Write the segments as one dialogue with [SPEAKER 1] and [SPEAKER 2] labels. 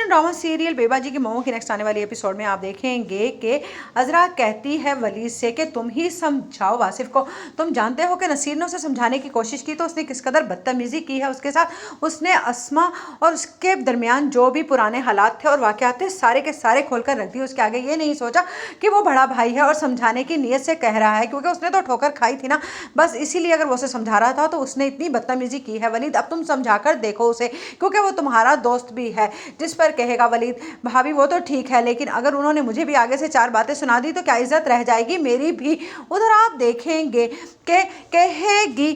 [SPEAKER 1] Television drama serial बेबाजी की मोमो की next आने वाली एपिसोड में आप देखेंगे कि अजरा कहती है वलीद से कि तुम ही समझाओ वासिफ को। तुम जानते हो कि नसीर ने उसे समझाने की कोशिश की तो उसने किस कदर बदतमीजी की है उसके साथ। उसने अस्मा और उसके दरमियान जो भी पुराने हालात थे और वाकयात थे सारे के सारे खोलकर रख दिए उसके आगे। ये नहीं सोचा कि वो बड़ा भाई है और समझाने की नीयत से कह रहा है, क्योंकि उसने तो ठोकर खाई थी ना। बस इसीलिए अगर वो उसे समझा रहा था तो उसने इतनी बदतमीजी की है। वलीद अब तुम समझा कर देखो उसे, क्योंकि वो तुम्हारा दोस्त भी है। जिस पर कहेगा वलीद, भाभी वो तो ठीक है, लेकिन अगर उन्होंने मुझे भी आगे से 4 बातें सुना दी तो क्या इज्जत रह जाएगी मेरी भी। उधर आप देखेंगे कि कहेगी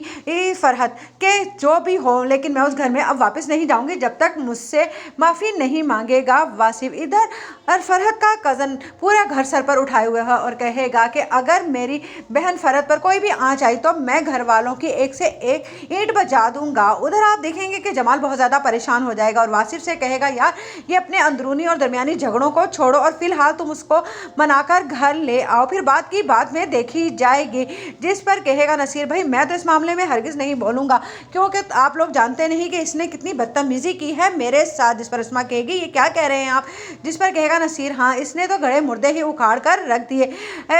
[SPEAKER 1] फरहत के जो भी हो, लेकिन मैं उस घर में अब वापस नहीं जाऊंगी जब तक मुझसे माफ़ी नहीं मांगेगा वासिफ। इधर और फरहत का कज़न पूरा घर सर पर उठाए हुए है और कहेगा कि अगर मेरी बहन फरहत पर कोई भी आँच आई तो मैं घर वालों की एक से एक ईंट बजा दूंगा। उधर आप देखेंगे कि जमाल बहुत ज़्यादा परेशान हो जाएगा और वासिफ से कहेगा, यार ये अपने अंदरूनी और दरमियानी झगड़ों को छोड़ो और फिलहाल तुम उसको मनाकर घर ले आओ, फिर बात की बात में देखी जाएगी। जिस पर कहेगा नसीर, भाई मैं तो इस मामले में हरगिज़ नहीं बोलूँगा, क्योंकि आप लोग जानते नहीं कि इसने कितनी बदतमीज़ी की है मेरे साथ। जिस पर उस्मा कहेगी, ये क्या कह रहे हैं आप। जिस पर कहेगा नसीर, हाँ इसने तो गड़े मुर्दे ही उखाड़ कर रख दिए।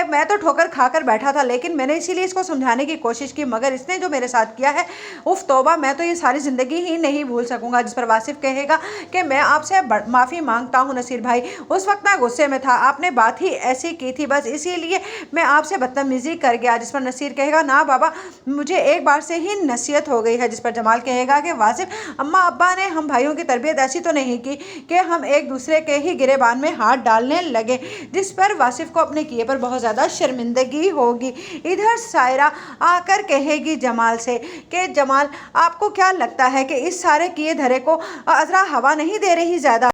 [SPEAKER 1] मैं तो ठोकर खाकर बैठा था, लेकिन मैंने इसीलिए इसको समझाने की कोशिश की, मगर इसने जो मेरे साथ किया है, उफ तौबा, मैं तो ये सारी ज़िंदगी ही नहीं भूल सकूंगा। जिस पर वासिफ कहेगा कि मैं आपसे माफ़ी मांगता हूँ नसीर भाई, उस वक्त मैं गुस्से में था, आपने बात ही ऐसी की थी, बस इसीलिए मैं आपसे बदतमीजी कर गया। जिस पर नसीर कहेगा, ना बाबा मुझे एक बार से ही नसीहत हो गई है। जिस पर जमाल कहेगा कि वासिफ, अम्मा अब्बा ने हम भाइयों की तरबियत ऐसी तो नहीं की कि हम एक दूसरे के ही गिरेबान में हाथ डालने लगे। जिस पर वासिफ को अपने किए पर बहुत ज़्यादा शर्मिंदगी होगी। इधर सायरा आकर कहेगी जमाल से कि जमाल, आपको क्या लगता है कि इस सारे किए धरे को अजरा हवा नहीं दे रही ज़्यादा।